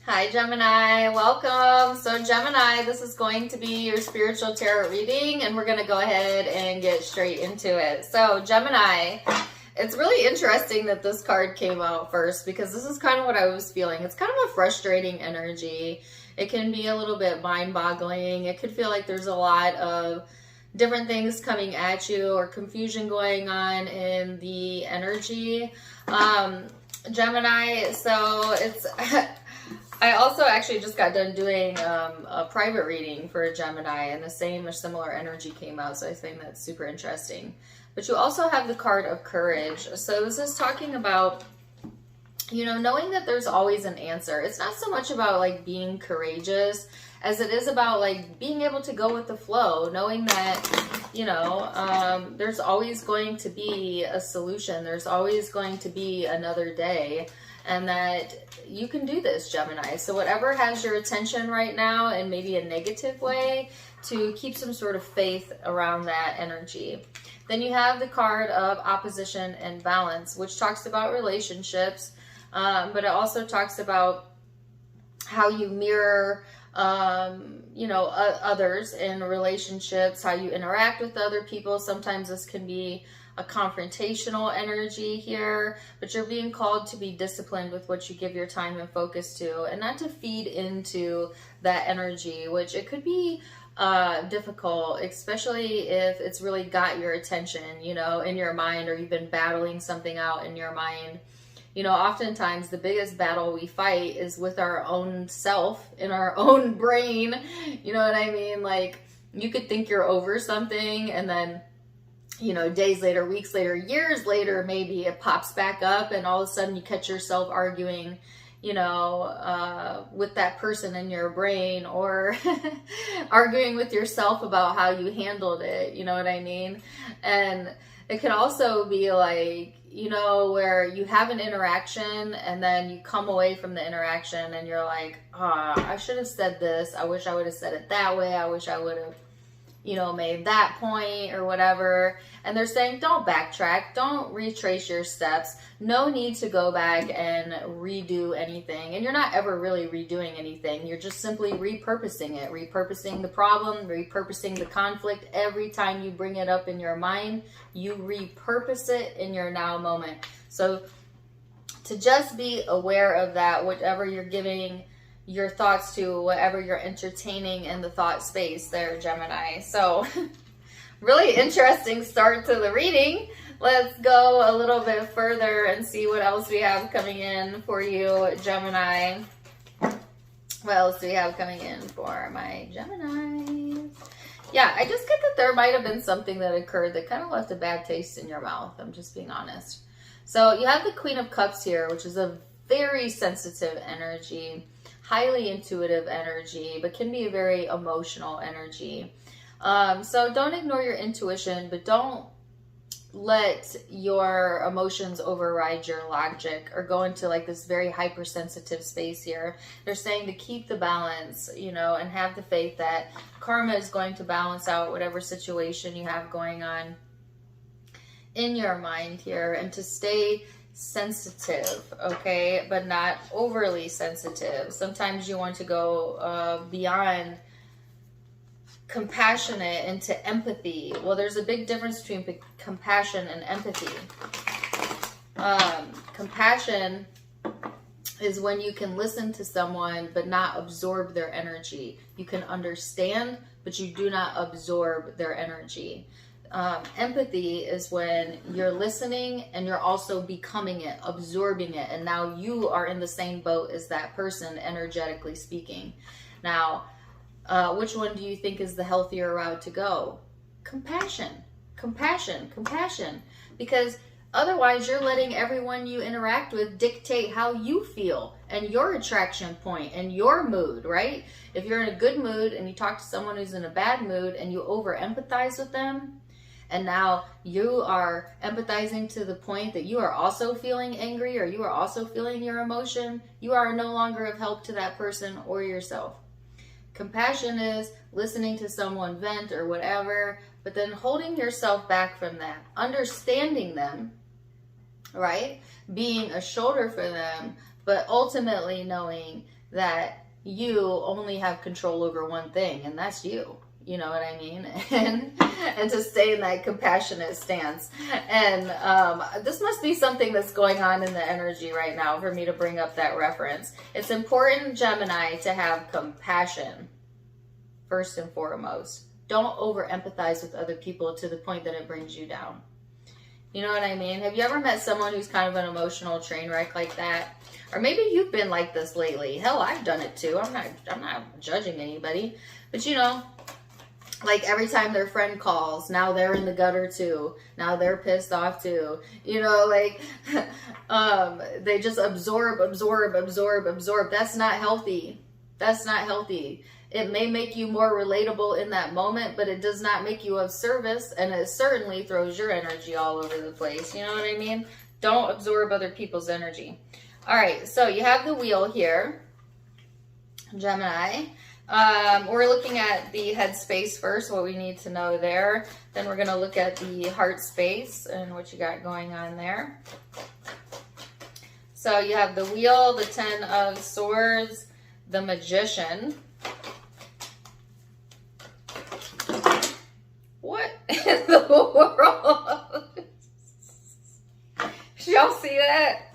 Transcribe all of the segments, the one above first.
Hi Gemini, welcome. So Gemini, this is going to be your spiritual tarot reading and we're going to go ahead and get straight into it. So Gemini, it's really interesting that this card came out first because this is kind of what I was feeling. It's kind of a frustrating energy. It can be a little bit mind-boggling. It could feel like there's a lot of different things coming at you or confusion going on in the energy. Gemini, so it's... I also actually just got done doing a private reading for a Gemini, and the same or similar energy came out, so I think that's super interesting. But you also have the card of courage. So this is talking about, knowing that there's always an answer. It's not so much about like being courageous as it is about like being able to go with the flow, knowing that, there's always going to be a solution. There's always going to be another day. And that you can do this, Gemini. So whatever has your attention right now in maybe a negative way, to keep some sort of faith around that energy. Then you have the card of opposition and balance, which talks about relationships, but it also talks about how you mirror others in relationships, how you interact with other people. Sometimes this can be a confrontational energy here, but you're being called to be disciplined with what you give your time and focus to, and not to feed into that energy, which it could be difficult, especially if it's really got your attention, in your mind, or you've been battling something out in your mind. Oftentimes the biggest battle we fight is with our own self, in our own brain. You know what I mean? Like, you could think you're over something, and then days later, weeks later, years later, maybe it pops back up and all of a sudden you catch yourself arguing, with that person in your brain, or arguing with yourself about how you handled it. You know what I mean? And it could also be like, where you have an interaction and then you come away from the interaction and you're like, I should have said this. I wish I would have said it that way. I wish I would have made that point or whatever. And they're saying, don't backtrack. Don't retrace your steps. No need to go back and redo anything. And you're not ever really redoing anything. You're just simply repurposing it, repurposing the problem, repurposing the conflict. Every time you bring it up in your mind, you repurpose it in your now moment. So to just be aware of that, whatever you're giving your thoughts to, whatever you're entertaining in the thought space there, Gemini. So really interesting start to the reading. Let's go a little bit further and see what else we have coming in for you, Gemini. What else do we have coming in for my Geminis? Yeah, I just get that there might have been something that occurred that kind of left a bad taste in your mouth. I'm just being honest. So you have the Queen of Cups here, which is a very sensitive energy, highly intuitive energy, but can be a very emotional energy. So don't ignore your intuition, but don't let your emotions override your logic or go into like this very hypersensitive space here. They're saying to keep the balance, and have the faith that karma is going to balance out whatever situation you have going on in your mind here, and to stay sensitive, okay, but not overly sensitive. Sometimes you want to go beyond compassionate into empathy. Well, there's a big difference between compassion and empathy. Compassion is when you can listen to someone but not absorb their energy. You can understand, but you do not absorb their energy. Empathy is when you're listening and you're also becoming it, absorbing it, and now you are in the same boat as that person, energetically speaking. Now, which one do you think is the healthier route to go? Compassion, compassion, compassion. Because otherwise you're letting everyone you interact with dictate how you feel and your attraction point and your mood, right? If you're in a good mood and you talk to someone who's in a bad mood and you over empathize with them, and now you are empathizing to the point that you are also feeling angry, or you are also feeling your emotion, you are no longer of help to that person or yourself. Compassion is listening to someone vent or whatever, but then holding yourself back from that, understanding them, right? Being a shoulder for them, but ultimately knowing that you only have control over one thing, and that's you. You know what I mean? And to stay in that compassionate stance. And this must be something that's going on in the energy right now for me to bring up that reference. It's important, Gemini, to have compassion first and foremost. Don't over empathize with other people to the point that it brings you down. You know what I mean? Have you ever met someone who's kind of an emotional train wreck like that? Or maybe you've been like this lately. Hell, I've done it too. I'm not judging anybody. But you know, like every time their friend calls, now they're in the gutter too. Now they're pissed off too. You know, like they just absorb. That's not healthy. That's not healthy. It may make you more relatable in that moment, but it does not make you of service, and it certainly throws your energy all over the place. You know what I mean? Don't absorb other people's energy. All right, so you have the wheel here, Gemini. We're looking at the head space first, what we need to know there. Then we're going to look at the heart space and what you got going on there. So you have the wheel, the 10 of swords, the magician. What in the world? Did y'all see that?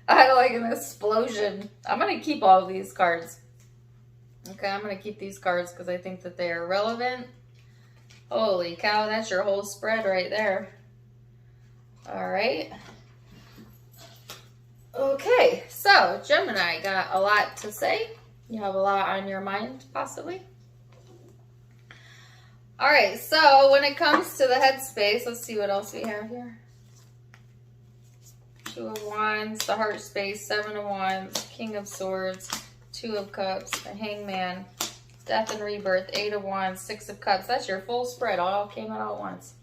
I had like an explosion. I'm going to keep all of these cards. Okay, I'm going to keep these cards because I think that they are relevant. Holy cow, that's your whole spread right there. All right. Okay, so Gemini, got a lot to say. You have a lot on your mind, possibly. All right, so when it comes to the headspace, let's see what else we have here. 2 of Wands, the heart space, 7 of Wands, King of Swords, 2 of Cups, the Hangman, Death and Rebirth, 8 of Wands, 6 of Cups. That's your full spread. All came out at once.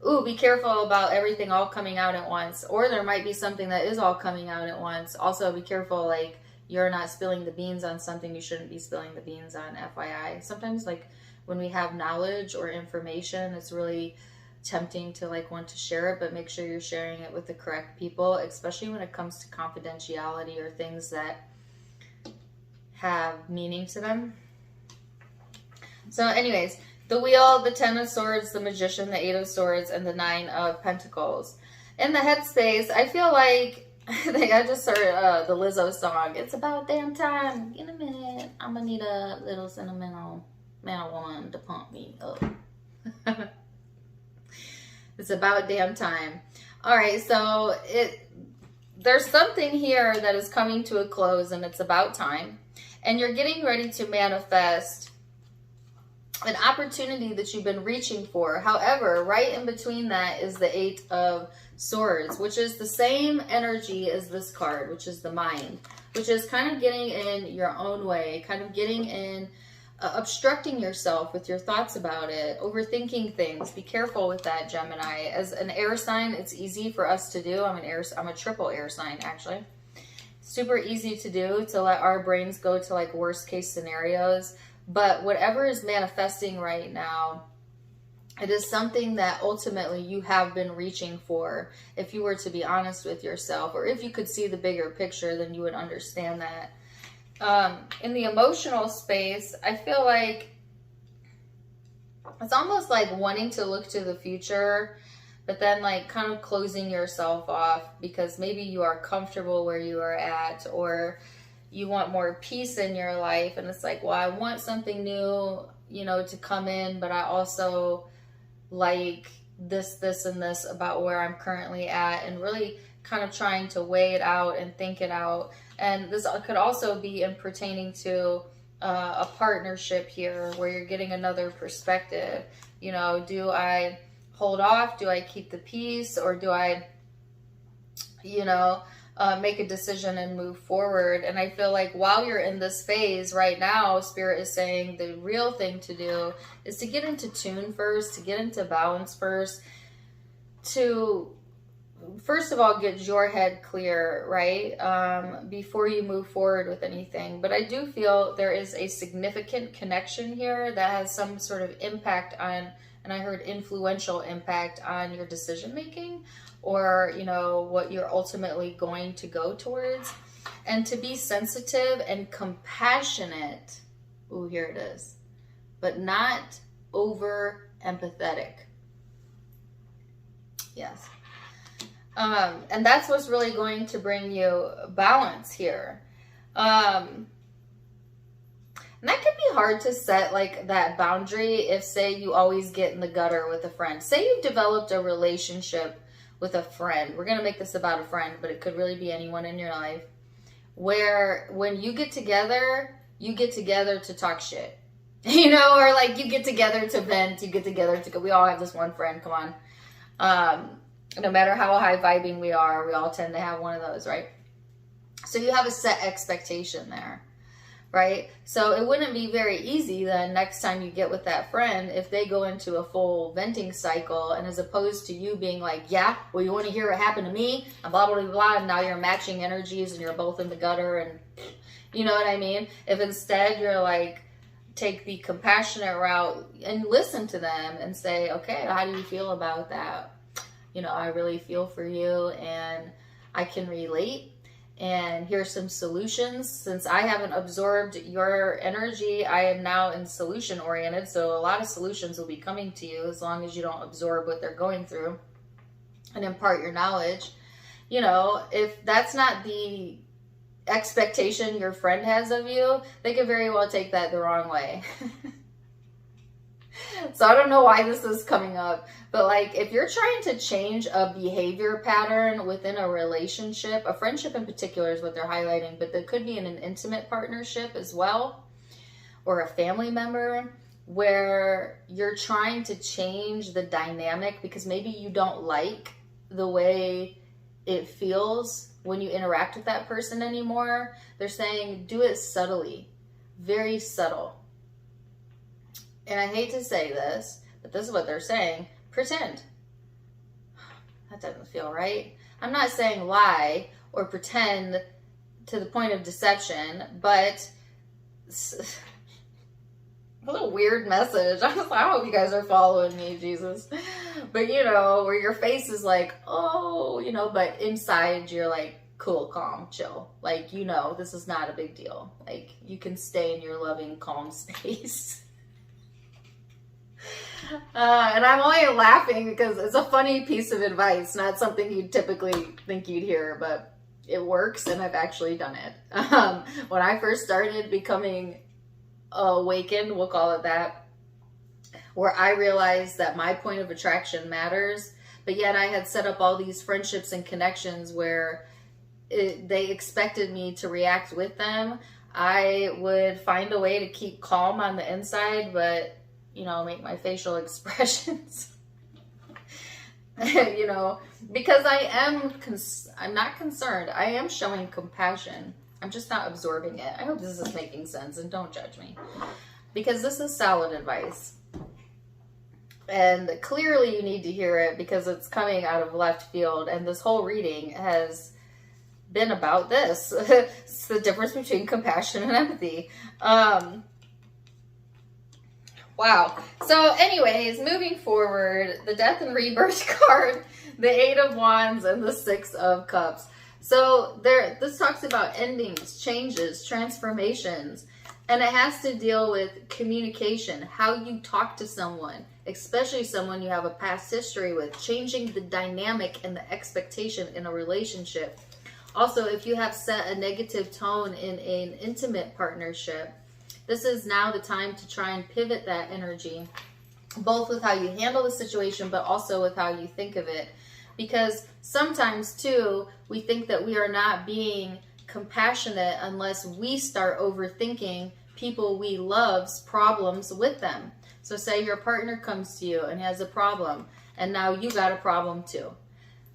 Ooh, be careful about everything all coming out at once. Or there might be something that is all coming out at once. Also, be careful, like, you're not spilling the beans on something you shouldn't be spilling the beans on, FYI. Sometimes, like, when we have knowledge or information, it's really tempting to like want to share it, but make sure you're sharing it with the correct people, especially when it comes to confidentiality or things that have meaning to them. So anyways, the wheel, the 10 of swords, the magician, the 8 of swords, and the 9 of pentacles. In the headspace, I feel like I just heard the Lizzo song. It's about damn time. In a minute, I'm gonna need a little sentimental man or woman to pump me up. It's about damn time. All right, so there's something here that is coming to a close, and it's about time. And you're getting ready to manifest an opportunity that you've been reaching for. However, right in between that is the 8 of swords, which is the same energy as this card, which is the mind, which is kind of getting in your own way, kind of getting in, obstructing yourself with your thoughts about it, overthinking things. Be careful with that, Gemini. As an air sign, it's easy for us to do. I'm a triple air sign, actually. Super easy to do, to let our brains go to like worst case scenarios. But whatever is manifesting right now, it is something that ultimately you have been reaching for. If you were to be honest with yourself, or if you could see the bigger picture, then you would understand that. In the emotional space, I feel like it's almost like wanting to look to the future, but then like kind of closing yourself off because maybe you are comfortable where you are at, or you want more peace in your life. And it's like, well, I want something new, you know, to come in, but I also like this, and this about where I'm currently at, and really kind of trying to weigh it out and think it out. And this could also be in pertaining to a partnership here where you're getting another perspective. You know, do I hold off? Do I keep the peace? Or do I, you know, make a decision and move forward? And I feel like while you're in this phase right now, Spirit is saying the real thing to do is to get into tune first, to get into balance first, to first of all, get your head clear, right? Before you move forward with anything. But I do feel there is a significant connection here that has some sort of impact on, and I heard influential impact on your decision making, or, you know, what you're ultimately going to go towards. and to be sensitive and compassionate. Ooh, here it is. But not over empathetic. Yes. And that's what's really going to bring you balance here. And that can be hard to set like that boundary if, say, you always get in the gutter with a friend. Say you've developed a relationship with a friend. We're going to make this about a friend, but it could really be anyone in your life. Where when you get together to talk shit. You know, or like you get together to vent, you get together to, we all have this one friend, come on. No matter how high vibing we are, we all tend to have one of those, right? So you have a set expectation there, right? So it wouldn't be very easy then next time you get with that friend if they go into a full venting cycle, and as opposed to you being like, yeah, well, you want to hear what happened to me, and blah, blah, blah, blah, and now you're matching energies and you're both in the gutter, and you know what I mean? If instead you're like, take the compassionate route and listen to them and say, okay, how do you feel about that? You know, I really feel for you and I can relate. And here's some solutions. Since I haven't absorbed your energy, I am now in solution oriented. So a lot of solutions will be coming to you as long as you don't absorb what they're going through and impart your knowledge. You know, if that's not the expectation your friend has of you, they could very well take that the wrong way. So I don't know why this is coming up, but like if you're trying to change a behavior pattern within a relationship, a friendship in particular is what they're highlighting, but that could be in an intimate partnership as well, or a family member, where you're trying to change the dynamic because maybe you don't like the way it feels when you interact with that person anymore. They're saying do it subtly, very subtle. And I hate to say this, but this is what they're saying. Pretend. That doesn't feel right. I'm not saying lie or pretend to the point of deception, but a little weird message. I hope you guys are following me, Jesus. But you know, where your face is like, oh, you know, but inside you're like, cool, calm, chill. Like, you know, this is not a big deal. Like, you can stay in your loving, calm space. And I'm only laughing because it's a funny piece of advice, not something you'd typically think you'd hear, but it works and I've actually done it. When I first started becoming awakened, we'll call it that, where I realized that my point of attraction matters, but yet I had set up all these friendships and connections where they expected me to react with them. I would find a way to keep calm on the inside, but you know, make my facial expressions, you know, because I'm not concerned. I am showing compassion. I'm just not absorbing it. I hope this is making sense and don't judge me, because this is solid advice. And clearly you need to hear it because it's coming out of left field. And this whole reading has been about this. It's the difference between compassion and empathy. Wow. So anyways, moving forward, the Death and Rebirth card, the Eight of Wands, and the Six of Cups. So this talks about endings, changes, transformations, and it has to deal with communication, how you talk to someone, especially someone you have a past history with, changing the dynamic and the expectation in a relationship. Also, if you have set a negative tone in an intimate partnership, this is now the time to try and pivot that energy, both with how you handle the situation, but also with how you think of it. Because sometimes, too, we think that we are not being compassionate unless we start overthinking people we love's problems with them. So say your partner comes to you and has a problem, and now you got a problem too.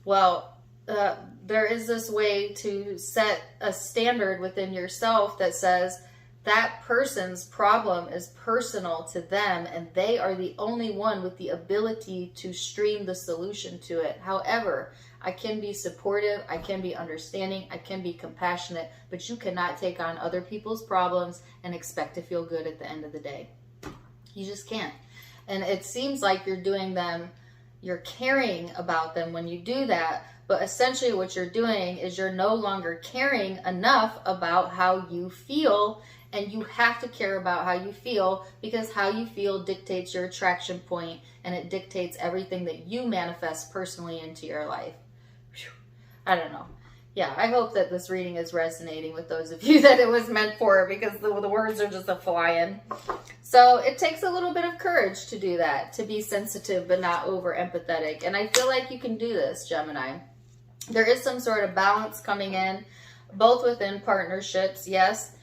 Well, there is this way to set a standard within yourself that says, that person's problem is personal to them and they are the only one with the ability to stream the solution to it. However, I can be supportive, I can be understanding, I can be compassionate, but you cannot take on other people's problems and expect to feel good at the end of the day. You just can't. And it seems like you're doing them, you're caring about them when you do that. But essentially what you're doing is you're no longer caring enough about how you feel, and you have to care about how you feel, because how you feel dictates your attraction point, and it dictates everything that you manifest personally into your life. Whew. I don't know. Yeah, I hope that this reading is resonating with those of you that it was meant for, because the words are just a flying. So it takes a little bit of courage to do that, to be sensitive but not over empathetic. And I feel like you can do this, Gemini. There is some sort of balance coming in, both within partnerships, yes,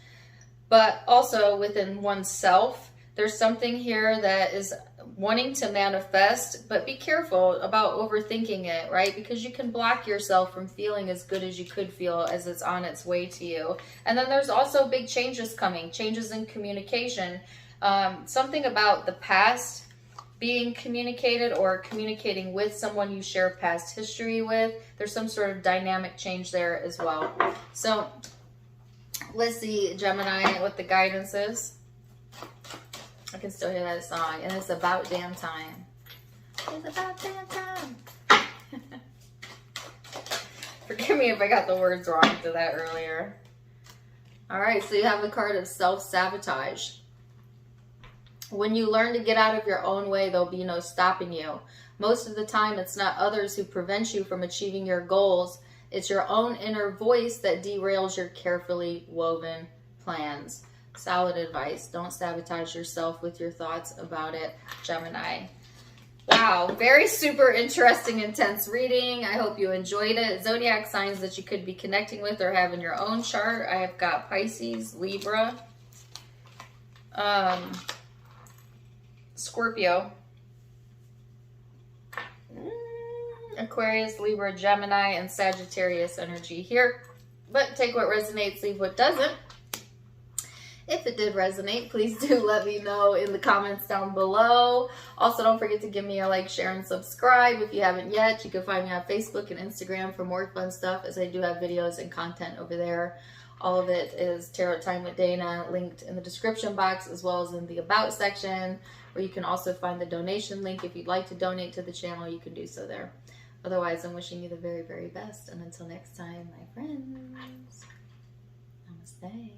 but also within oneself. There's something here that is wanting to manifest, but be careful about overthinking it, right? Because you can block yourself from feeling as good as you could feel as it's on its way to you. And then there's also big changes coming, changes in communication. Something about the past being communicated, or communicating with someone you share past history with. There's some sort of dynamic change there as well. So let's see, Gemini, what the guidance is. I can still hear that song, and it's about damn time. It's about damn time. Forgive me if I got the words wrong to that earlier. All right, so you have the card of self-sabotage. When you learn to get out of your own way, there'll be no stopping you. Most of the time, it's not others who prevent you from achieving your goals. It's your own inner voice that derails your carefully woven plans. Solid advice. Don't sabotage yourself with your thoughts about it, Gemini. Wow, very super interesting, intense reading. I hope you enjoyed it. Zodiac signs that you could be connecting with or have in your own chart. I have got Pisces, Libra, Scorpio, Aquarius, Libra, Gemini, and Sagittarius energy here. But take what resonates, leave what doesn't. If it did resonate, please do let me know in the comments down below. Also, don't forget to give me a like, share, and subscribe if you haven't yet. You can find me on Facebook and Instagram for more fun stuff, as I do have videos and content over there. All of it is Tarot Time with Dana, linked in the description box, as well as in the About section, where you can also find the donation link. If you'd like to donate to the channel, you can do so there. Otherwise, I'm wishing you the very, very best. And until next time, my friends, namaste.